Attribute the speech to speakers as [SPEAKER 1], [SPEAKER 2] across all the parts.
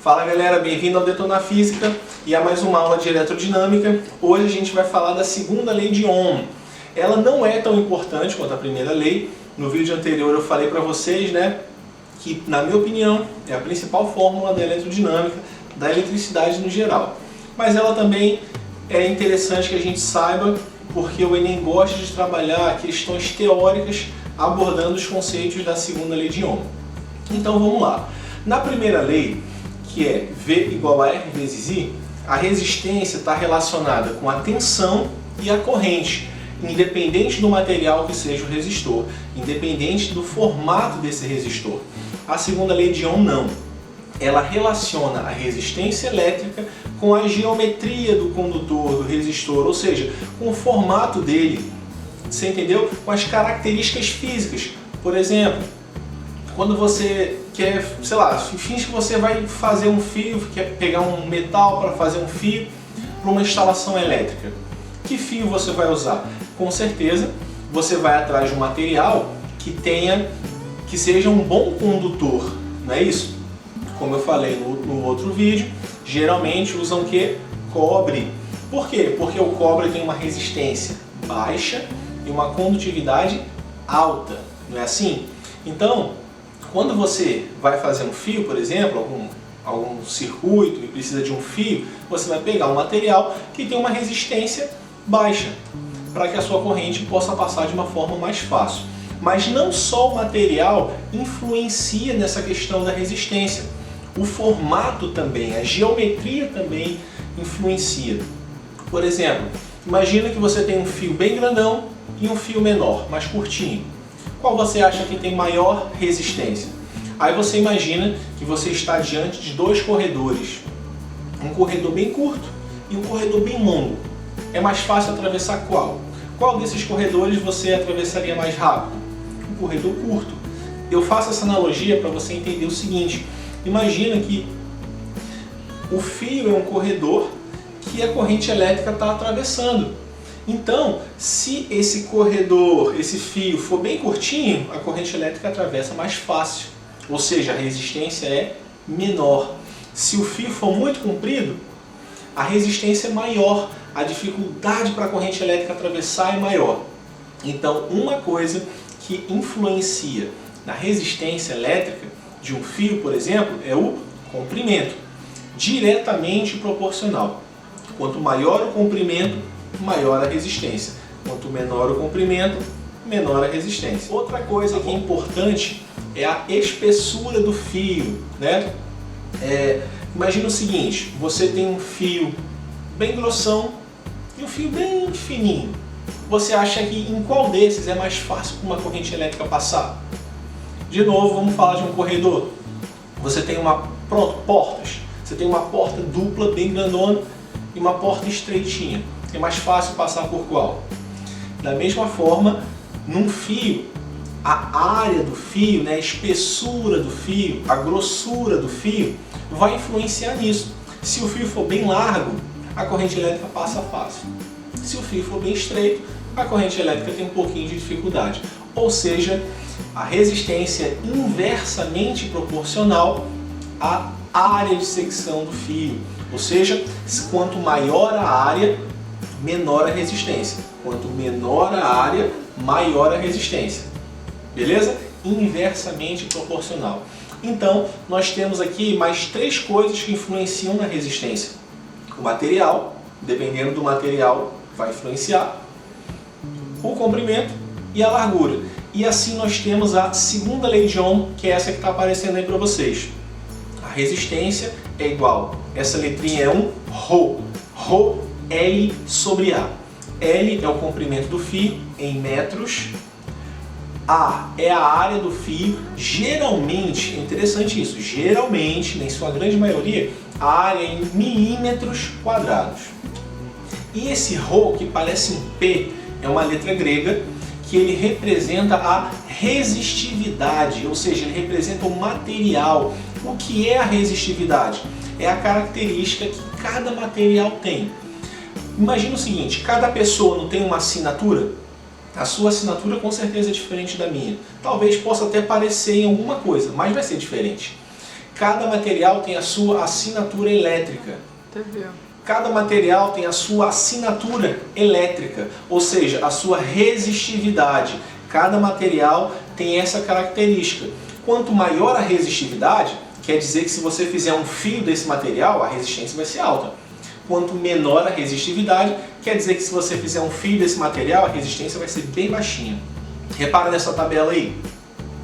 [SPEAKER 1] Fala galera, bem-vindo ao Detona Física e a mais uma aula de eletrodinâmica. Hoje a gente vai falar da segunda lei de Ohm. Ela não é tão importante quanto a primeira lei. No vídeo anterior eu falei para vocês, que na minha opinião é a principal fórmula da eletrodinâmica, da eletricidade no geral. Mas ela também é interessante que a gente saiba, porque o Enem gosta de trabalhar questões teóricas abordando os conceitos da segunda lei de Ohm. Então vamos lá. Na primeira lei, que é V igual a R vezes I, a resistência está relacionada com a tensão e a corrente, independente do material que seja o resistor, independente do formato desse resistor. A segunda lei de Ohm não. Ela relaciona a resistência elétrica com a geometria do condutor, do resistor, ou seja, com o formato dele. Você entendeu? Com as características físicas. Por exemplo, quando você quer, sei lá, finge que você vai fazer um fio, quer pegar um metal para fazer um fio para uma instalação elétrica. Que fio você vai usar? Com certeza, você vai atrás de um material que seja um bom condutor, não é isso? Como eu falei no outro vídeo, geralmente usam o que? Cobre. Por quê? Porque o cobre tem uma resistência baixa e uma condutividade alta, não é assim? Então, quando você vai fazer um fio, por exemplo, algum circuito e precisa de um fio, você vai pegar um material que tem uma resistência baixa, para que a sua corrente possa passar de uma forma mais fácil. Mas não só o material influencia nessa questão da resistência, o formato também, a geometria também influencia. Por exemplo, imagina que você tem um fio bem grandão e um fio menor, mais curtinho. Qual você acha que tem maior resistência? Aí você imagina que você está diante de dois corredores. Um corredor bem curto e um corredor bem longo. É mais fácil atravessar qual? Qual desses corredores você atravessaria mais rápido? O corredor curto. Eu faço essa analogia para você entender o seguinte. Imagina que o fio é um corredor que a corrente elétrica está atravessando. Então, se esse corredor, esse fio for bem curtinho, a corrente elétrica atravessa mais fácil. Ou seja, a resistência é menor. Se o fio for muito comprido, a resistência é maior. A dificuldade para a corrente elétrica atravessar é maior. Então, uma coisa que influencia na resistência elétrica de um fio, por exemplo, é o comprimento. Diretamente proporcional. Quanto maior o comprimento, maior a resistência. Quanto menor o comprimento, menor a resistência. Outra coisa que é importante é a espessura do fio, Imagina o seguinte, você tem um fio bem grossão e um fio bem fininho. Você acha que em qual desses é mais fácil para uma corrente elétrica passar? De novo, vamos falar de um corredor. Você tem portas. Você tem uma porta dupla bem grandona e uma porta estreitinha. É mais fácil passar por qual? Da mesma forma, num fio, a área do fio, a espessura do fio, a grossura do fio, vai influenciar nisso. Se o fio for bem largo, a corrente elétrica passa fácil. Se o fio for bem estreito, a corrente elétrica tem um pouquinho de dificuldade. Ou seja, a resistência é inversamente proporcional à área de secção do fio. Ou seja, quanto maior a área, menor a resistência. Quanto menor a área, maior a resistência. Beleza? Inversamente proporcional. Então, nós temos aqui mais três coisas que influenciam na resistência. O material, dependendo do material, vai influenciar. O comprimento e a largura. E assim nós temos a segunda lei de Ohm, que é essa que está aparecendo aí para vocês. A resistência é igual, essa letrinha é um Rho. Rho L sobre A. L é o comprimento do fio em metros. A é a área do fio. Geralmente, é interessante isso, geralmente, em sua grande maioria, a área é em milímetros quadrados. E esse Rho, que parece um P, é uma letra grega que ele representa a resistividade, ou seja, ele representa o material. O que é a resistividade? É a característica que cada material tem. Imagina o seguinte, cada pessoa não tem uma assinatura? A sua assinatura com certeza é diferente da minha. Talvez possa até parecer em alguma coisa, mas vai ser diferente. Cada material tem a sua assinatura elétrica.
[SPEAKER 2] Entendeu?
[SPEAKER 1] Cada material tem a sua assinatura elétrica, ou seja, a sua resistividade. Cada material tem essa característica. Quanto maior a resistividade, quer dizer que se você fizer um fio desse material, a resistência vai ser alta. Quanto menor a resistividade, quer dizer que se você fizer um fio desse material, a resistência vai ser bem baixinha. Repara nessa tabela aí.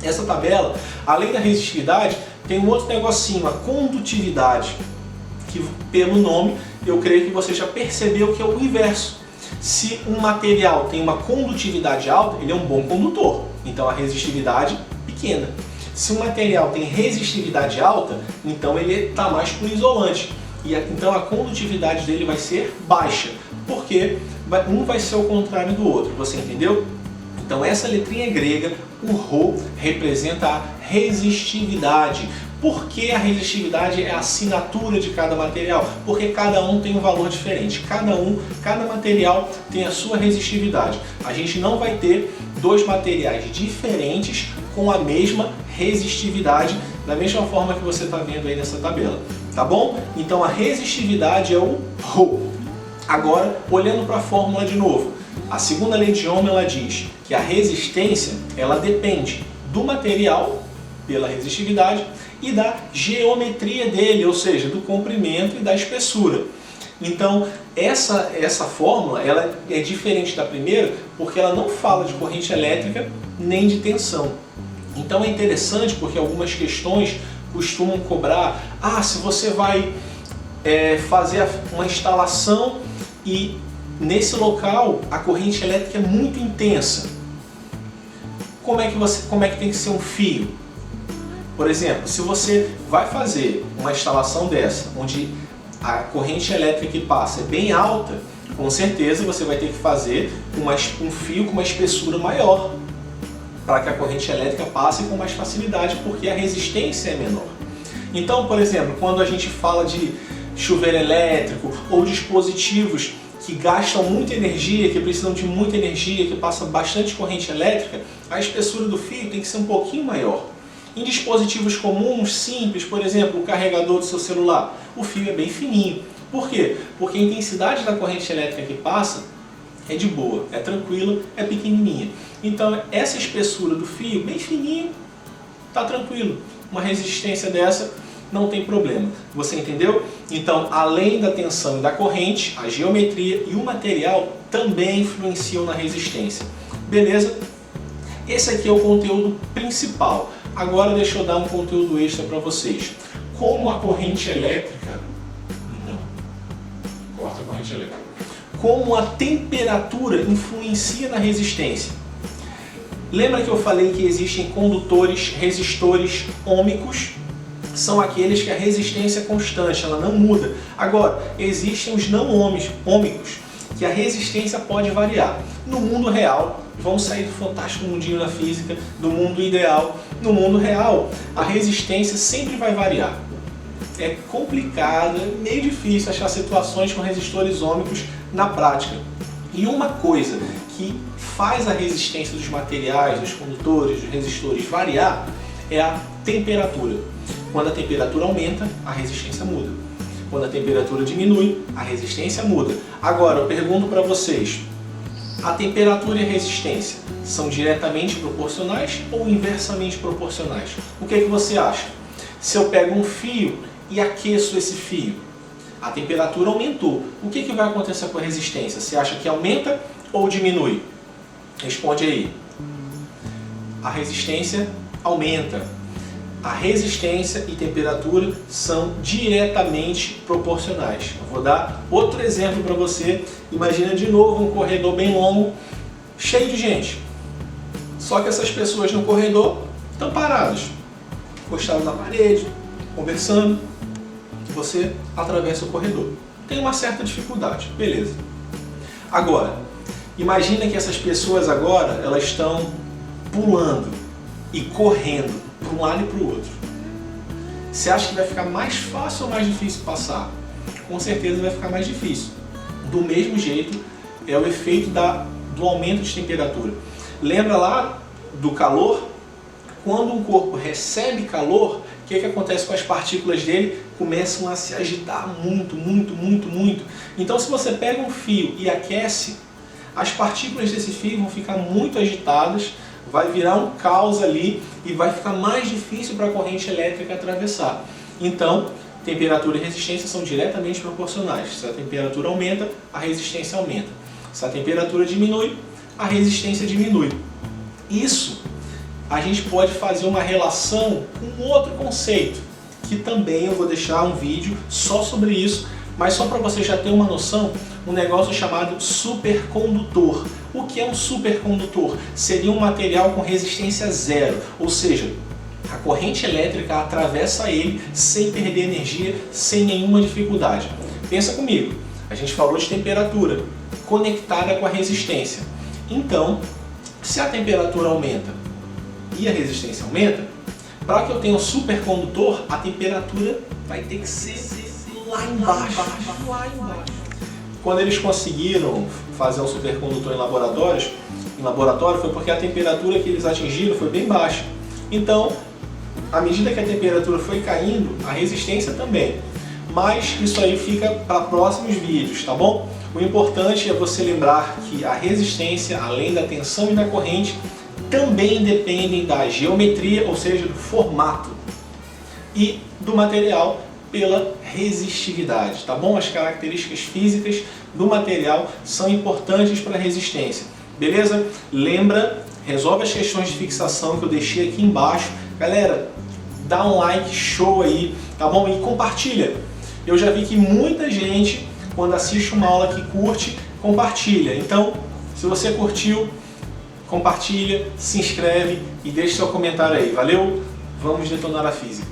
[SPEAKER 1] Essa tabela, além da resistividade, tem um outro negocinho, a condutividade, que pelo nome eu creio que você já percebeu que é o inverso. Se um material tem uma condutividade alta, ele é um bom condutor, então a resistividade pequena. Se um material tem resistividade alta, então ele está mais para o isolante. E então a condutividade dele vai ser baixa, porque um vai ser o contrário do outro, você entendeu? Então essa letrinha grega, o Rho, representa a resistividade. Por que a resistividade é a assinatura de cada material? Porque cada um tem um valor diferente. Cada material tem a sua resistividade. A gente não vai ter dois materiais diferentes com a mesma resistividade, da mesma forma que você está vendo aí nessa tabela. Tá bom? Então a resistividade é o Rho. Agora, olhando para a fórmula de novo. A segunda lei de Ohm, ela diz que a resistência, ela depende do material, pela resistividade, e da geometria dele, ou seja, do comprimento e da espessura. Então, essa fórmula, ela é diferente da primeira, porque ela não fala de corrente elétrica nem de tensão. Então é interessante porque algumas questões costumam cobrar, se você vai fazer uma instalação e nesse local a corrente elétrica é muito intensa. Como é que tem que ser um fio? Por exemplo, se você vai fazer uma instalação dessa, onde a corrente elétrica que passa é bem alta, com certeza você vai ter que fazer um fio com uma espessura maior, para que a corrente elétrica passe com mais facilidade, porque a resistência é menor. Então, por exemplo, quando a gente fala de chuveiro elétrico ou dispositivos que gastam muita energia, que precisam de muita energia, que passa bastante corrente elétrica, a espessura do fio tem que ser um pouquinho maior. Em dispositivos comuns, simples, por exemplo, o carregador do seu celular, o fio é bem fininho. Por quê? Porque a intensidade da corrente elétrica que passa é de boa, é tranquila, é pequenininha. Então, essa espessura do fio, bem fininho, tá tranquilo. Uma resistência dessa não tem problema. Você entendeu? Então, além da tensão e da corrente, a geometria e o material também influenciam na resistência. Beleza? Esse aqui é o conteúdo principal. Agora deixa eu dar um conteúdo extra para vocês. Como a corrente elétrica... Não. Corta a corrente elétrica. Como a temperatura influencia na resistência. Lembra que eu falei que existem condutores, resistores ômicos? São aqueles que a resistência é constante, ela não muda. Agora, existem os não ômicos, que a resistência pode variar. No mundo real, vamos sair do fantástico mundinho da física, do mundo ideal. No mundo real, a resistência sempre vai variar. É complicado, é meio difícil achar situações com resistores ômicos na prática. E uma coisa que faz a resistência dos materiais, dos condutores, dos resistores variar é a temperatura. Quando a temperatura aumenta, a resistência muda. Quando a temperatura diminui, a resistência muda. Agora, eu pergunto para vocês, a temperatura e a resistência são diretamente proporcionais ou inversamente proporcionais? O que é que você acha? Se eu pego um fio e aqueço esse fio, a temperatura aumentou. O que vai acontecer com a resistência? Você acha que aumenta ou diminui? Responde aí. A resistência aumenta. A resistência e temperatura são diretamente proporcionais. Eu vou dar outro exemplo para você. Imagina de novo um corredor bem longo, cheio de gente. Só que essas pessoas no corredor estão paradas, encostadas na parede, conversando. Você atravessa o corredor. Tem uma certa dificuldade, beleza. Agora, imagina que essas pessoas agora elas estão pulando e correndo para um lado e para o outro. Você acha que vai ficar mais fácil ou mais difícil passar? Com certeza vai ficar mais difícil. Do mesmo jeito, é o efeito do aumento de temperatura. Lembra lá do calor? Quando um corpo recebe calor, o que acontece com as partículas dele? Começam a se agitar muito, muito, muito, muito. Então, se você pega um fio e aquece, as partículas desse fio vão ficar muito agitadas, vai virar um caos ali e vai ficar mais difícil para a corrente elétrica atravessar. Então, temperatura e resistência são diretamente proporcionais. Se a temperatura aumenta, a resistência aumenta. Se a temperatura diminui, a resistência diminui. Isso a gente pode fazer uma relação com outro conceito, que também eu vou deixar um vídeo só sobre isso, mas só para você já ter uma noção, um negócio chamado supercondutor. O que é um supercondutor? Seria um material com resistência zero, ou seja, a corrente elétrica atravessa ele sem perder energia, sem nenhuma dificuldade. Pensa comigo, a gente falou de temperatura conectada com a resistência. Então, se a temperatura aumenta e a resistência aumenta, para que eu tenha um supercondutor, a temperatura vai ter que ser lá embaixo. Quando eles conseguiram fazer um supercondutor em laboratório foi porque a temperatura que eles atingiram foi bem baixa. Então, à medida que a temperatura foi caindo, a resistência também. Mas isso aí fica para próximos vídeos, tá bom? O importante é você lembrar que a resistência, além da tensão e da corrente, também dependem da geometria, ou seja, do formato, e do material pela resistividade, tá bom? As características físicas do material são importantes para a resistência, beleza? Lembra, resolve as questões de fixação que eu deixei aqui embaixo. Galera, dá um like show aí, tá bom? E compartilha. Eu já vi que muita gente, quando assiste uma aula que curte, compartilha. Então, se você curtiu, compartilha, se inscreve e deixe seu comentário aí. Valeu? Vamos detonar a física.